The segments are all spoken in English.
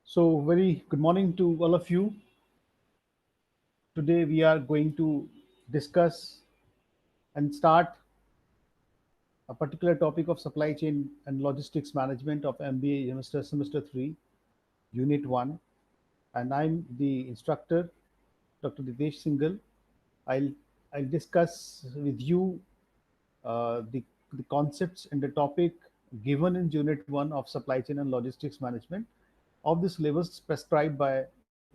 So, very good morning to all of you. Today, we are going to discuss and start a particular topic of supply chain and logistics management of MBA semester 3, Unit 1. And I'm the instructor, Dr. Dinesh Singhal. I'll, I'll discuss with you the concepts and the topic given in Unit 1 of supply chain and logistics management of the syllabus prescribed by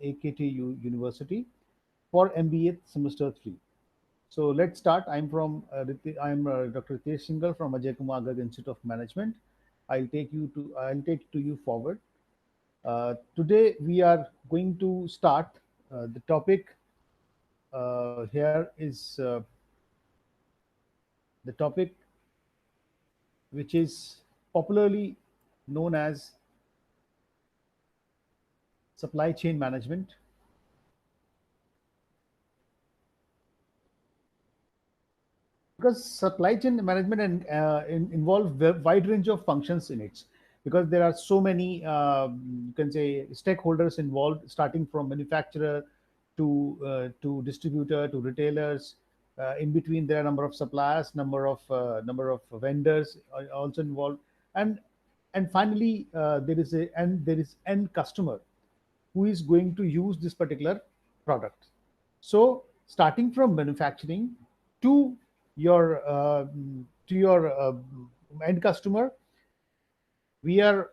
AKTU University for MBA semester 3. So let's start. I'm Dr. Ritesh Singhal from Ajay Kumar Garg Institute of Management. I'll take to you forward. Today we are going to start the topic. Here is the topic which is popularly known as supply chain management. Because supply chain management involve a wide range of functions in it, because there are so many you can say stakeholders involved, starting from manufacturer to distributor to retailers. In between, there are a number of suppliers, number of vendors are also involved, and and finally there is end customer who is going to use this particular product. So starting from manufacturing to your end customer, we are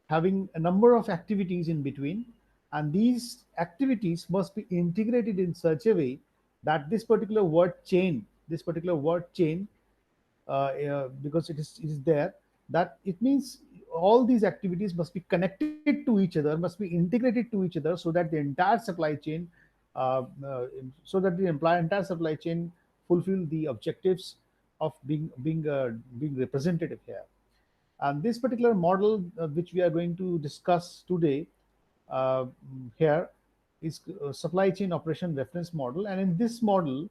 having a number of activities in between, and these activities must be integrated in such a way that this particular word chain, because it is there, that it means all these activities must be connected to each other, must be integrated to each other, so that the entire supply chain entire supply chain fulfill the objectives of being representative here. And this particular model, which we are going to discuss today, uh, here, is supply chain operation reference model. And in this model,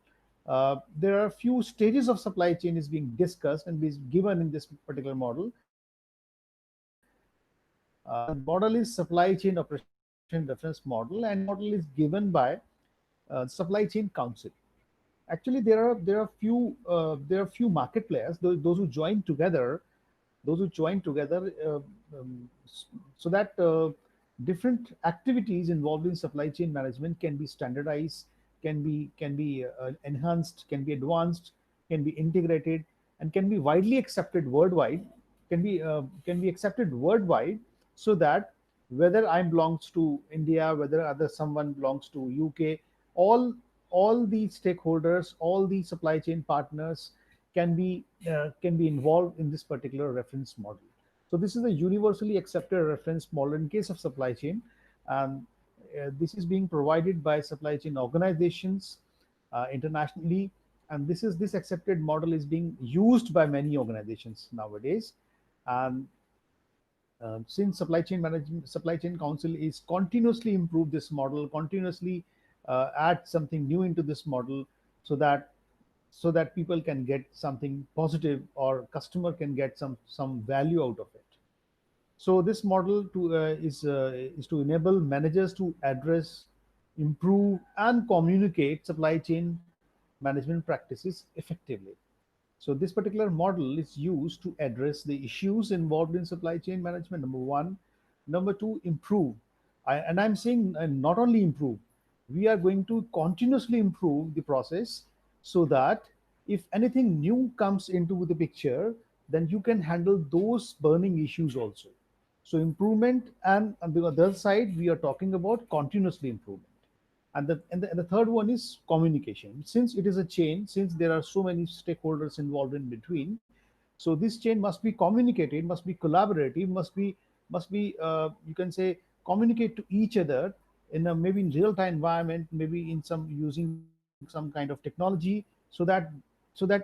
there are a few stages of supply chain is being discussed and is given in this particular model. The model is supply chain operation reference model, and this model is given by supply chain council. Actually, there are few market players, those who join together, so that different activities involved in supply chain management can be standardized, can be enhanced, can be advanced, can be integrated, and can be widely accepted worldwide. Can be accepted worldwide, so that whether I belongs to India, whether other someone belongs to UK, all all the stakeholders, all the supply chain partners can be involved in this particular reference model. So this is a universally accepted reference model in case of supply chain, and this is being provided by supply chain organizations internationally, and this accepted model is being used by many organizations nowadays. And since supply chain council is continuously improve this model, continuously add something new into this model, so that people can get something positive, or customer can get some value out of it. So this model is to enable managers to address, improve, and communicate supply chain management practices effectively. So this particular model is used to address the issues involved in supply chain management. Number one, number two, improve. And I'm saying not only improve, we are going to continuously improve the process, so that if anything new comes into the picture, then you can handle those burning issues also. So improvement, and on the other side, we are talking about continuously improvement. And the third one is communication. Since it is a chain, since there are so many stakeholders involved in between, so this chain must be communicated, must be collaborative, must be you can say communicate to each other in a maybe in real time environment, maybe in some using some kind of technology, so that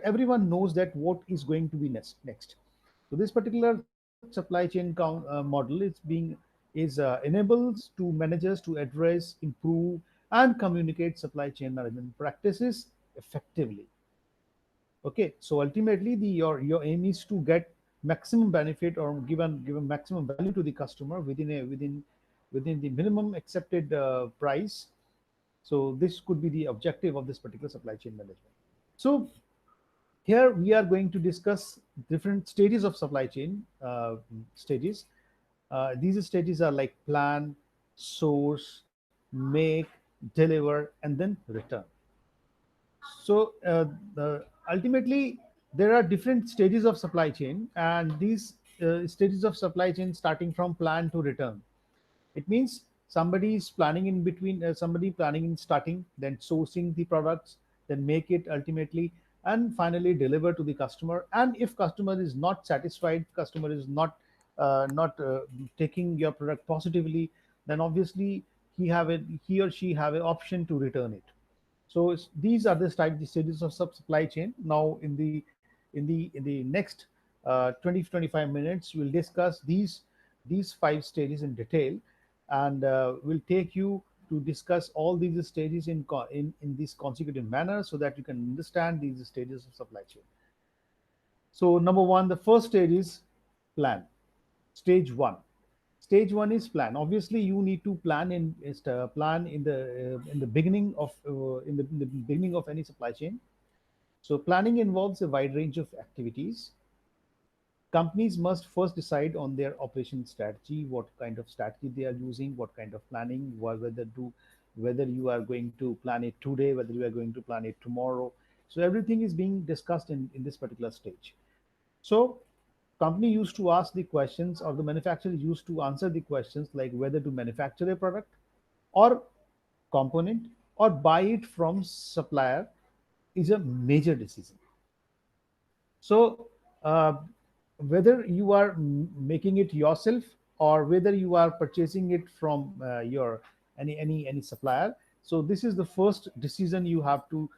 everyone knows that what is going to be next. So this particular supply chain model enables to managers to address, improve, and communicate supply chain management practices effectively. Okay, so ultimately your aim is to get maximum benefit, or given maximum value to the customer within the minimum accepted price. So this could be the objective of this particular supply chain management. So here we are going to discuss different stages of supply chain stages. These stages are like plan, source, make, deliver, and then return. So ultimately, there are different stages of supply chain, and these stages of supply chain starting from plan to return. It means somebody is planning in between, somebody planning in starting, then sourcing the products, then make it ultimately, and finally deliver to the customer. And if customer is not satisfied, customer is not taking your product positively, then obviously he or she have an option to return it. So these are the stages of supply chain. Now in the next 20 to 25 minutes, we'll discuss these five stages in detail, and we'll take you to discuss all these stages in this consecutive manner so that you can understand these stages of supply chain. So number one, the first stage is plan. Stage one. Stage one is plan. Obviously, you need to plan plan in the beginning of in the beginning of any supply chain. So planning involves a wide range of activities. Companies must first decide on their operation strategy, what kind of strategy they are using, what kind of planning, whether you are going to plan it today, whether you are going to plan it tomorrow. So everything is being discussed in this particular stage. So company used to ask the questions, or the manufacturer used to answer the questions like whether to manufacture a product or component or buy it from supplier is a major decision. So uh, whether you are making it yourself or whether you are purchasing it from your any supplier, so this is the first decision you have to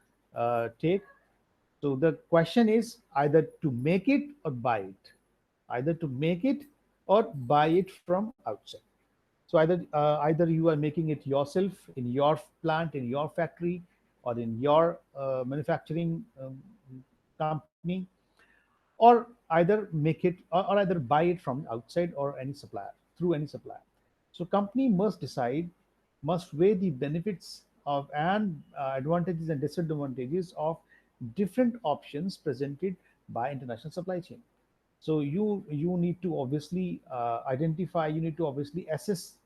take. So the question is either to make it or buy it, either to make it or buy it from outside. So either you are making it yourself in your plant, in your factory, or in your manufacturing company, or either make it or either buy it from outside or any supplier through any supplier. So company must decide, must weigh the benefits of and advantages and disadvantages of different options presented by international supply chain. So you need to obviously identify, you need to obviously assess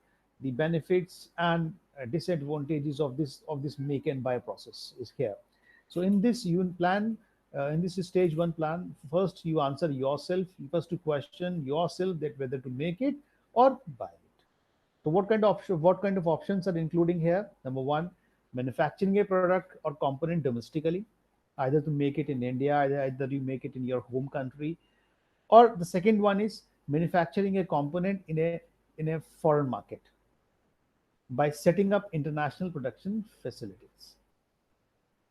the benefits and disadvantages of this make and buy process is here. So in this you plan, in this stage one plan, first you answer yourself, first to question yourself that whether to make it or buy it. So what kind of options are including here? Number one, manufacturing a product or component domestically, either to make it in India, either you make it in your home country, or the second one is manufacturing a component in a foreign market by setting up international production facilities.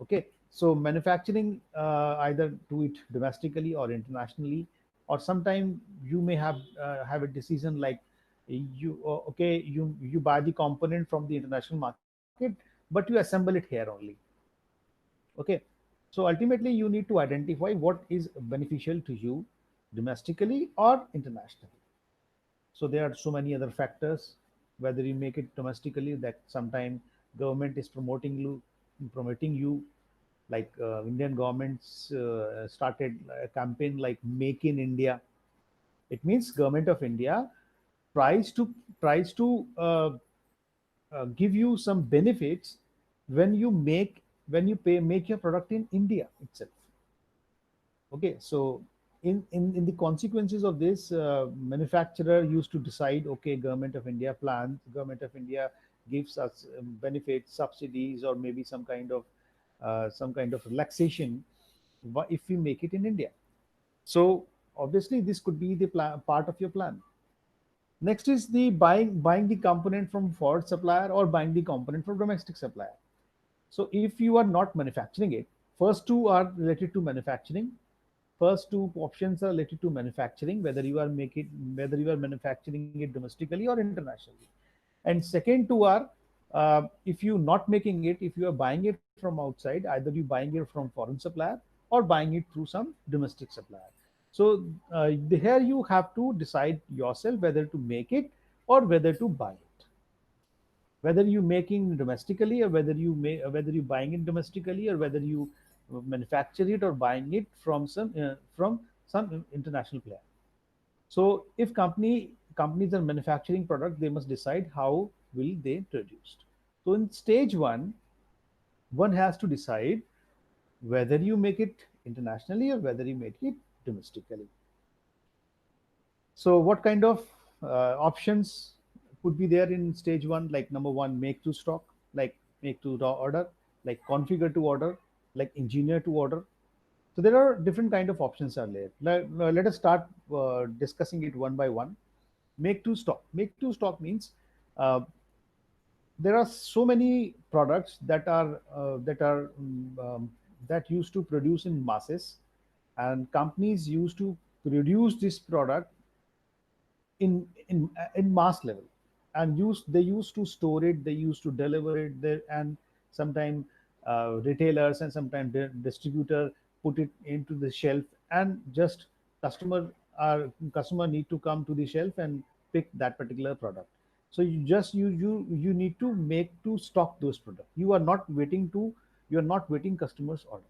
Okay, so manufacturing, either do it domestically or internationally, or sometime you may have a decision like you buy the component from the international market, but you assemble it here only. Okay, so ultimately you need to identify what is beneficial to you domestically or internationally. So there are so many other factors, whether you make it domestically, that sometime government is promoting you, like Indian governments started a campaign like Make in India. It means government of India tries to tries to give you some benefits when you make your product in India itself. Okay, so in the consequences of this, manufacturer used to decide, okay, government of India gives us benefits, subsidies, or maybe some kind of relaxation if we make it in India. So obviously this could be the part of your plan. Next is the buying the component from foreign supplier or buying the component from domestic supplier. So if you are not manufacturing it, first two are related to manufacturing. First two options are related to manufacturing, whether you are manufacturing it domestically or internationally. And second two are, if you not making it, if you are buying it from outside, either you buying it from foreign supplier or buying it through some domestic supplier. So here you have to decide yourself whether to make it or whether to buy it. whether you making domestically or whether you buying it domestically or whether you manufacture it or buying it from some international player. So if companies are manufacturing product, they must decide how will they produce. So in stage one has to decide whether you make it internationally or whether you make it domestically. So what kind of options could be there in stage one? Like number one, make to stock, like make to order, like configure to order, like engineer to order. So there are different kind of options are there. Let us start discussing it one by one. Make to stock. Make to stock means uh, there are so many products that used to produce in masses, and companies used to produce this product in mass level, and they used to store it, they used to deliver it there, and sometimes retailers and sometimes distributor put it into the shelf, and just customer customer need to come to the shelf and pick that particular product. So you need to make to stock those products. You are not waiting customers order.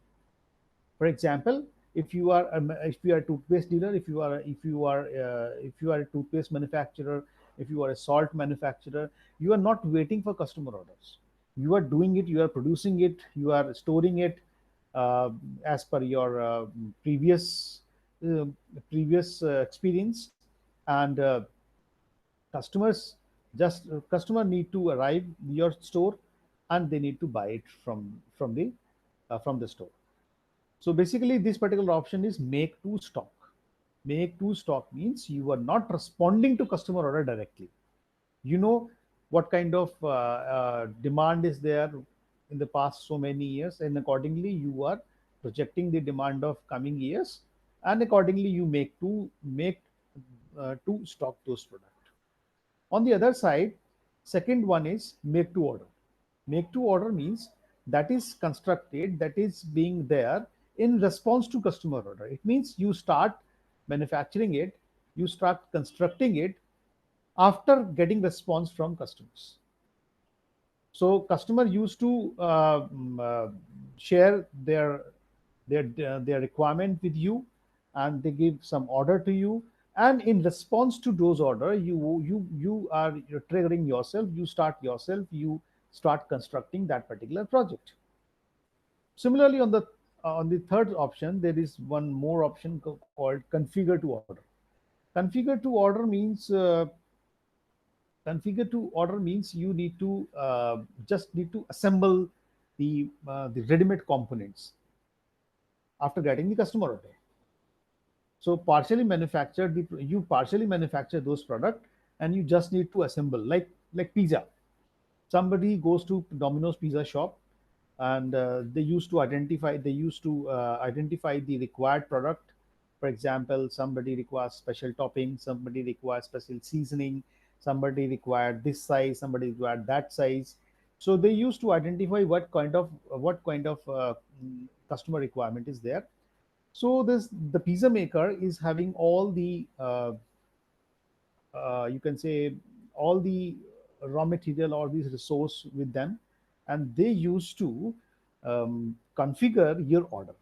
For example, if you are a toothpaste dealer, if you are a toothpaste manufacturer, if you are a salt manufacturer, you are not waiting for customer orders. You are doing it, you are producing it, you are storing it uh, as per your uh, previous experience, and customers customer need to arrive your store, and they need to buy it from the store. So basically, this particular option is make to stock. Make to stock means you are not responding to customer order directly. You know what kind of demand is there in the past so many years, and accordingly you are projecting the demand of coming years, and accordingly you make to stock those products. On the other side, second one is make to order. Make to order means that is constructed, that is being there in response to customer order. It means you start manufacturing it, you start constructing it after getting response from customers. So customer used to share their requirement with you, and they give some order to you, and in response to those order, you're triggering yourself. You start constructing that particular project. Similarly, on the third option, there is one more option called configure to order. Configure to order means configure to order means you need to just need to assemble the ready-made components after getting the customer order. So you partially manufacture those product, and you just need to assemble, like pizza. Somebody goes to Domino's pizza shop, and they used to identify the required product. For example, somebody requires special topping, somebody requires special seasoning, somebody required this size, somebody required that size. So they used to identify what kind of customer requirement is there. So this the pizza maker is having all the you can say all the raw material or these resource with them, and they used to configure your order.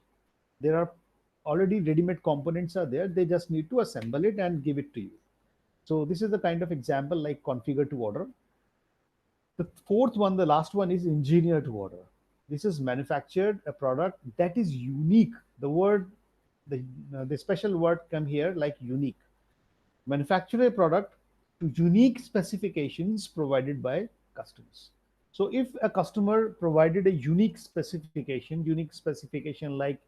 There are already ready-made components are there, they just need to assemble it and give it to you. So this is the kind of example like configure to order. The fourth one, the last one, is engineer to order. This is manufactured a product that is unique. The special word come here, like unique. Manufacture a product to unique specifications provided by customers. So if a customer provided a unique specification like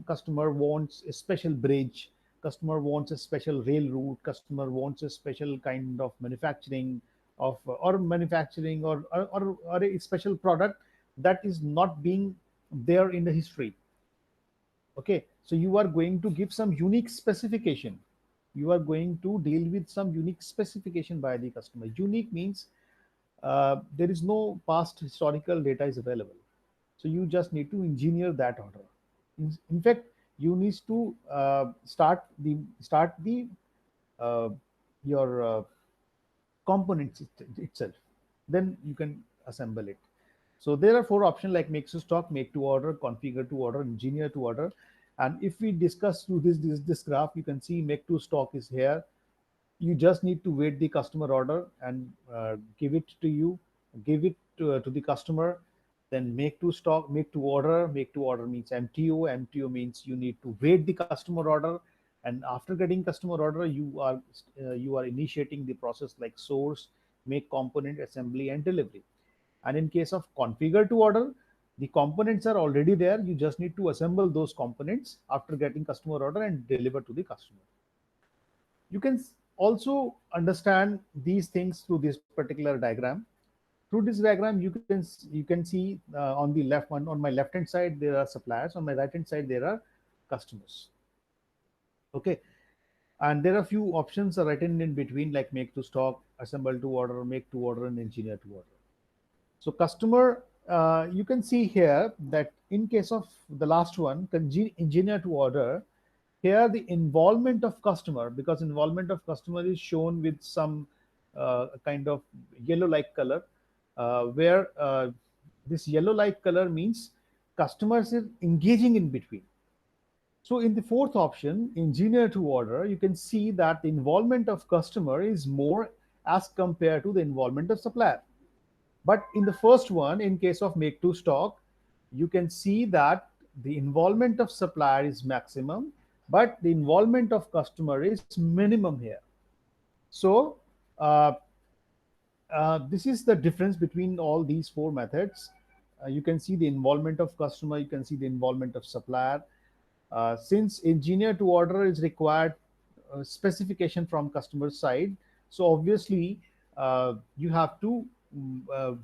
customer wants a special bridge, customer wants a special rail route, customer wants a special kind of manufacturing of or manufacturing or a special product that is not being there in the history. Okay, so you are going to give some unique specification. You are going to deal with some unique specification by the customer. Unique means there is no past historical data is available. So you just need to engineer that order. In fact, you need to start the uh, your components itself. then you can assemble it. So there are four options like make to stock, make to order, configure to order, engineer to order. And if we discuss through this graph, you can see make to stock is here. You just need to wait the customer order and give it to you, give it to the customer. Then make to stock, make to order. Make to order means MTO means you need to wait the customer order, and after getting customer order you are initiating the process like source, make, component, assembly and delivery. And in case of configure to order, the components are already there, you just need to assemble those components after getting customer order and deliver to the customer. You can also understand these things through this particular diagram. Through this diagram you can see on the left one, on my left hand side there are suppliers, on my right hand side there are customers. Okay, and there are few options are written in between like make to stock, assemble to order, make to order and engineer to order. So customer, you can see here that in case of the last one, engineer to order, here the involvement of customer, because involvement of customer is shown with some kind of yellow like color, where this yellow like color means customers is engaging in between. So in the fourth option, engineer to order, you can see that the involvement of customer is more as compared to the involvement of supplier. But in the first one, in case of make to stock, you can see that the involvement of supplier is maximum, but the involvement of customer is minimum here. So uh, this is the difference between all these four methods. You can see the involvement of customer, you can see the involvement of supplier. Since engineer to order is required specification from customer side, so obviously you have to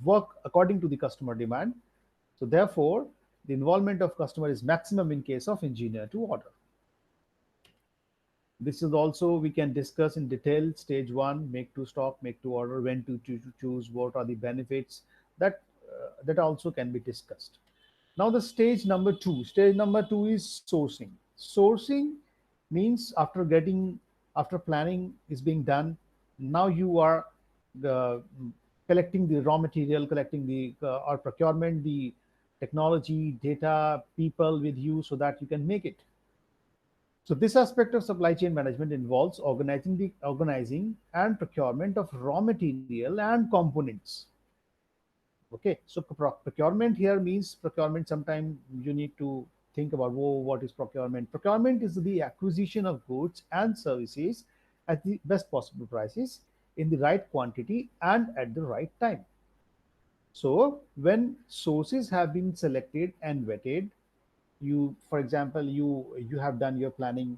work according to the customer demand. So therefore, the involvement of customer is maximum in case of engineer to order. This is also we can discuss in detail. Stage one, make to stock, make to order, when to choose, what are the benefits. That also can be discussed. Now the stage number two. Stage number two is sourcing. Sourcing means after planning is being done, now you are the collecting the raw material, collecting the or procurement the technology, data, people with you so that you can make it. So this aspect of supply chain management involves organizing and procurement of raw material and components. Okay, so procurement here means procurement. Sometimes you need to think about, whoa, what is procurement? Procurement is the acquisition of goods and services at the best possible prices in the right quantity and at the right time. So when sources have been selected and vetted, you, for example, you have done your planning,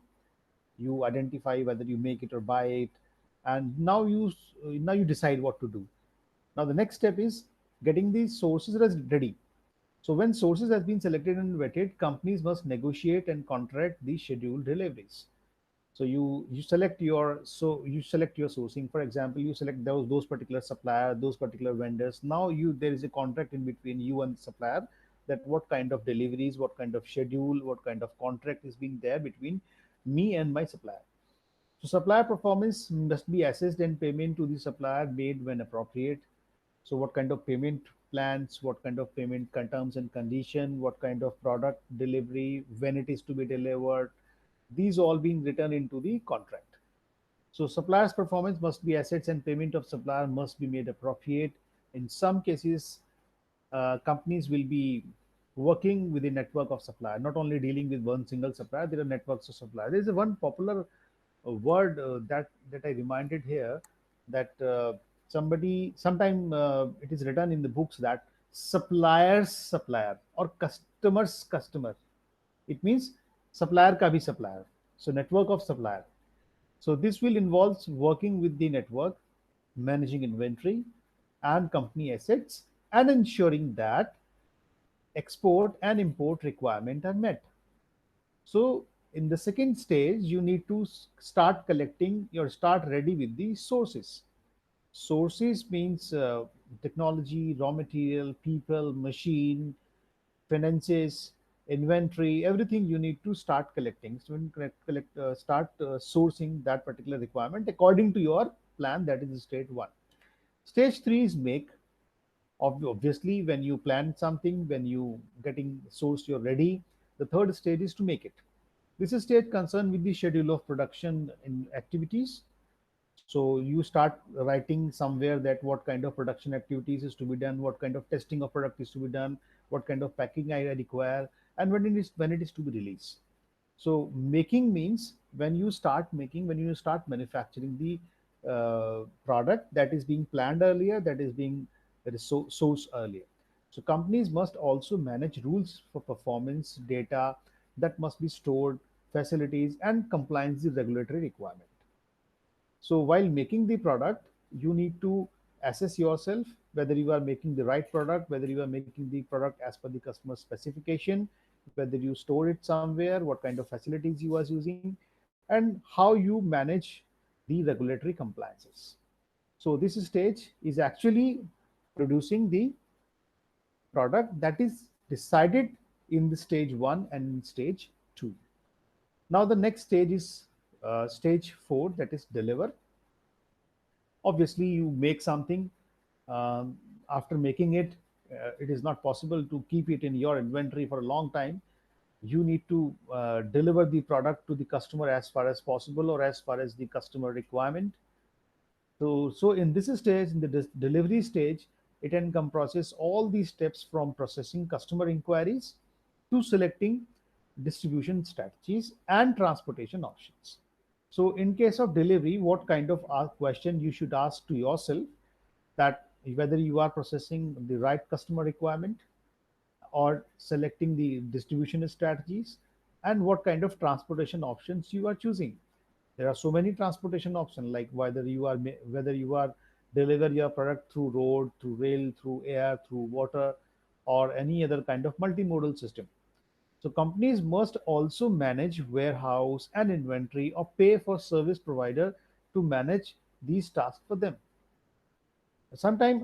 you identify whether you make it or buy it, and now you decide what to do. Now the next step is getting these sources ready. So when sources has been selected and vetted, companies must negotiate and contract the scheduled deliveries. So you select your sourcing. For example, you select those particular supplier, those particular vendors. Now you there is a contract in between you and the supplier, that what kind of deliveries, what kind of schedule, what kind of contract is being there between me and my supplier. So supplier performance must be assessed and payment to the supplier made when appropriate. So what kind of payment plans, what kind of payment terms and condition, what kind of product delivery, when it is to be delivered, these all being written into the contract. So supplier's performance must be assets and payment of supplier must be made appropriate. In some cases, companies will be working with a network of supplier, not only dealing with one single supplier. There are networks of suppliers. There is a one popular word that I reminded here, that somebody sometime it is written in the books that supplier's supplier or customer's customer. It means supplier ka bhi supplier. So network of supplier. So this will involve working with the network, managing inventory and company assets, and ensuring that export and import requirement are met. So in the second stage, you need to start collecting or start ready with the sources. Sources means technology, raw material, people, machine, finances, inventory, everything you need to start collecting. So when start sourcing that particular requirement according to your plan. That is stage one. Stage three is make. Obviously, when you plan something, when you getting source, you're ready. The third stage is to make it. This is stage concerned with the schedule of production in activities. So you start writing somewhere that what kind of production activities is to be done, what kind of testing of product is to be done, what kind of packing I require, and when it is to be released. So making means when you start making, when you start manufacturing the product that is being planned earlier, that is sourced earlier. So companies must also manage rules for performance, data that must be stored, facilities, and compliance with regulatory requirement. So while making the product, you need to assess yourself whether you are making the right product, whether you are making the product as per the customer specification, whether you store it somewhere, what kind of facilities you are using, and how you manage the regulatory compliances. So this stage is actually producing the product that is decided in the stage 1 and in stage 2. Now the next stage is stage 4, that is deliver. Obviously you make something, um, after making it, it is not possible to keep it in your inventory for a long time. You need to deliver the product to the customer as far as possible or as far as the customer requirement. So in this stage, in the delivery stage, it encompasses all these steps from processing customer inquiries to selecting distribution strategies and transportation options. So in case of delivery, what kind of question you should ask to yourself, that whether you are processing the right customer requirement or selecting the distribution strategies, and what kind of transportation options you are choosing. There are so many transportation options, like whether you are deliver your product through road, through rail, through air, through water, or any other kind of multimodal system. So companies must also manage warehouse and inventory or pay for service provider to manage these tasks for them. Sometimes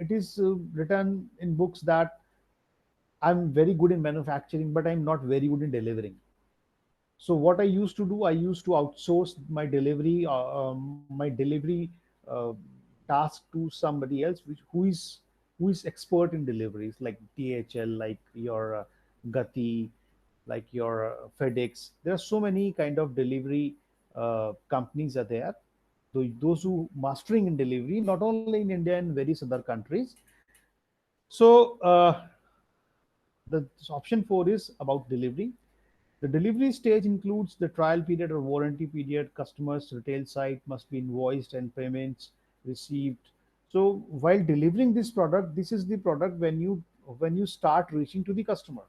it is written in books that I'm very good in manufacturing, but I'm not very good in delivering. So what I used to do, I used to outsource my delivery uh, task to somebody else, who is expert in deliveries, like DHL, like your Gati, like your FedEx. There are so many kind of delivery companies are there. Those who mastering in delivery, not only in India and various other countries. So the option 4 is about delivery. The delivery stage includes the trial period or warranty period. Customers' retail site must be invoiced and payments received. So while delivering this product, this is the product when you start reaching to the customer.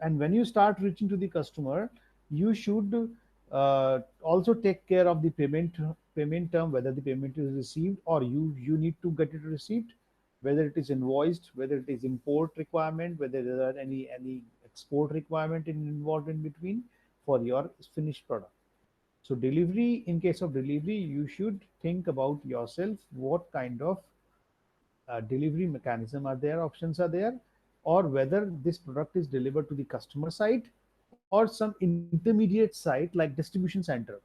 And when you start reaching to the customer, you should also take care of the payment term, whether the payment is received or you need to get it received, whether it is invoiced, whether it is import requirement, whether there are any export requirement involved in between for your finished product. So delivery, in case of delivery, you should think about yourself what kind of delivery mechanism are there, options are there, or whether this product is delivered to the customer site or some intermediate site like distribution center.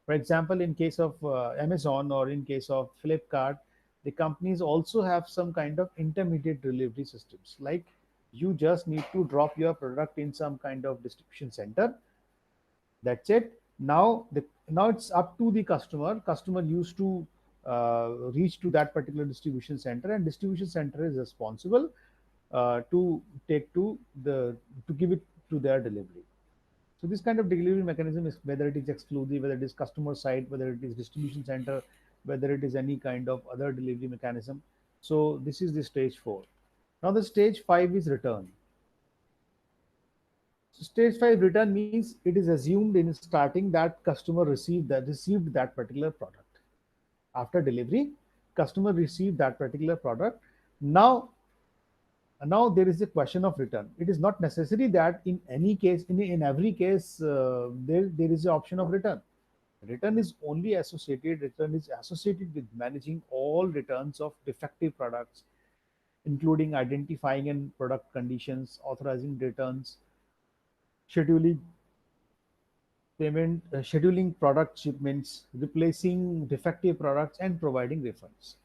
For example, in case of Amazon or in case of Flipkart, the companies also have some kind of intermediate delivery systems. Like you just need to drop your product in some kind of distribution center. That's it. Now it's up to the customer. Customer used to reach to that particular distribution center, and distribution center is responsible to take to give it to their delivery. So this kind of delivery mechanism is whether it is exclusive, whether it is customer side, whether it is distribution center, whether it is any kind of other delivery mechanism. So this is the stage 4. Now the stage 5 is return. So stage 5 return means it is assumed in starting that customer received that particular product. After delivery, customer received that particular product. Now now there is a question of return. It is not necessary that in any case, in every case, there is an option of return. Return is associated with managing all returns of defective products, including identifying and product conditions, authorizing returns, scheduling scheduling product shipments, replacing defective products, and providing refunds.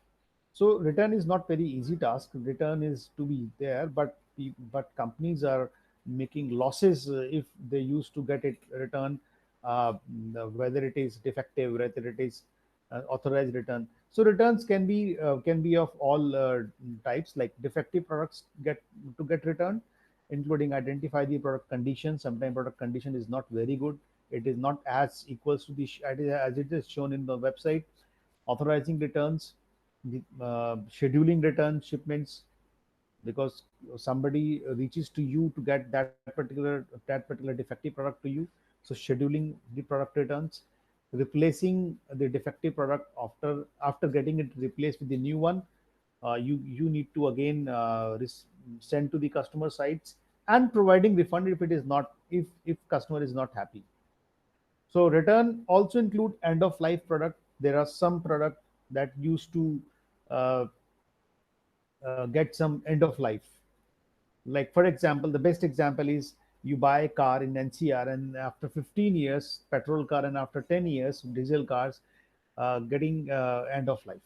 So return is not very easy task. Return is to be there, but companies are making losses if they used to get it return, uh, whether it is defective, whether it is authorized return. So returns can be of all types. Like defective products get returned, including identify the product condition. Sometimes product condition is not very good. It is not as equals to the as it is shown in the website. Authorizing returns, scheduling return shipments, because somebody reaches to you to get that particular defective product to you. So scheduling the product returns, replacing the defective product after getting it replaced with the new one. You need to again send to the customer sites and providing refund if it is not, if customer is not happy. So return also include end of life product. There are some product that used to uh, get some end of life. Like for example, the best example is you buy a car in NCR, and after 15 years, petrol car, and after 10 years, diesel cars getting end of life.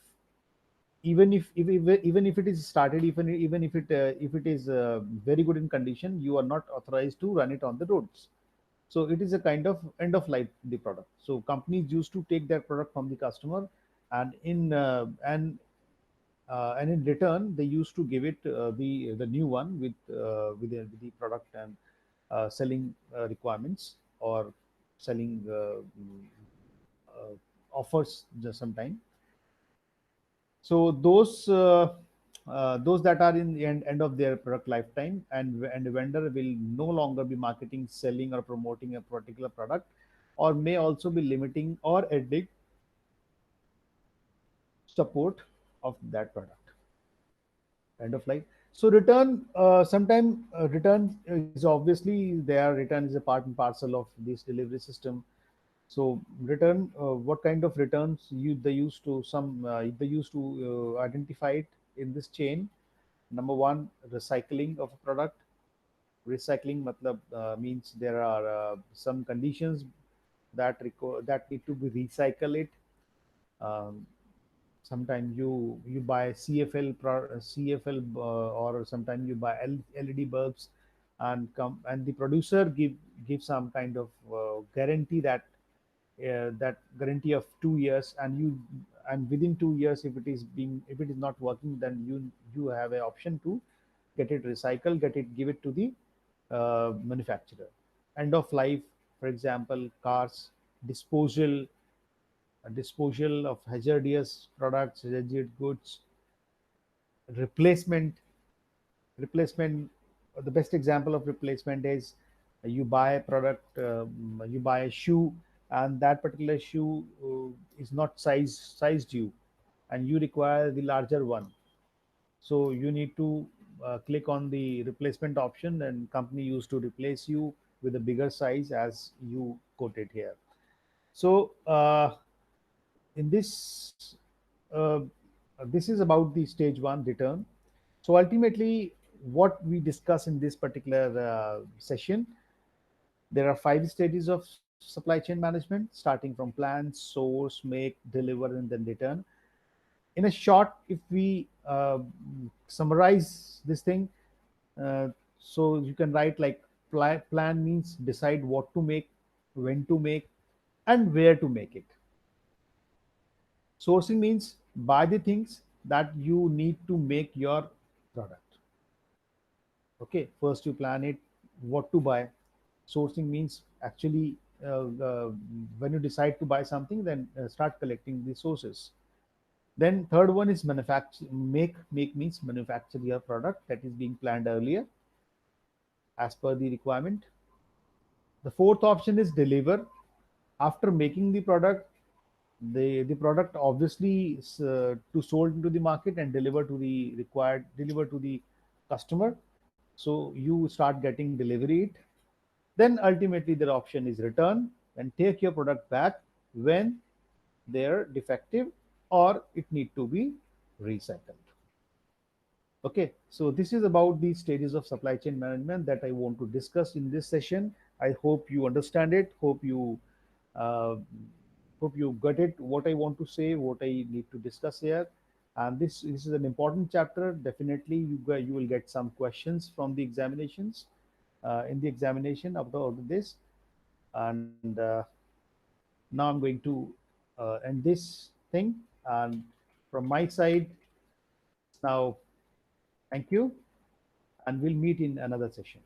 Even if it is started, even if it is very good in condition, you are not authorized to run it on the roads. So it is a kind of end of life the product. So companies used to take their product from the customer, and in return they used to give it the new one with the product and selling requirements, or selling offers just sometime. So those that are in the end of their product lifetime, and the vendor will no longer be marketing, selling, or promoting a particular product, or may also be limiting or ending support of that product. End of life. So return, sometime return is obviously there. Return is a part and parcel of this delivery system. So return, what kind of returns they used to identify it in this chain. Number one, recycling of a product. Recycling matlab, means there are some conditions that need to be recycle it. Um, Sometimes you buy CFL, or sometimes you buy LED bulbs, and the producer give some kind of guarantee, that guarantee of 2 years, and within 2 years, if it is not working, then you have an option to get it recycled, give it to the manufacturer. End of life, for example, cars, disposal, disposal of hazardous products, hazardous goods, replacement. Replacement, the best example of replacement is you buy a product, you buy a shoe, and that particular shoe is not sized you, and you require the larger one. So you need to click on the replacement option, and company used to replace you with a bigger size as you quoted here. So in uh, this is about the stage one, return. So ultimately, what we discuss in this particular session, there are 5 stages of supply chain management, starting from plan, source, make, deliver, and then return. In a short, if we summarize this thing, uh, so you can write like, plan means decide what to make, when to make, and where to make it. Sourcing means buy the things that you need to make your product. Okay, first you plan it, what to buy. Sourcing means actually, when you decide to buy something, then start collecting the sources. Then third one is manufacture. Make means manufacture your product that is being planned earlier as per the requirement. The fourth option is deliver. After making the product, the product obviously is to sold into the market and deliver to the customer. So you start getting delivery it. Then ultimately their option is return and take your product back when they're defective or it need to be recycled. Okay, so this is about the stages of supply chain management that I want to discuss in this session. I hope you understand it. Uh, hope you got it. What I want to say, what I need to discuss here. And this is an important chapter. Definitely, you will get some questions from the examinations in the examination of this. And now I'm going to end this thing. And from my side, it's now thank you, and we'll meet in another session.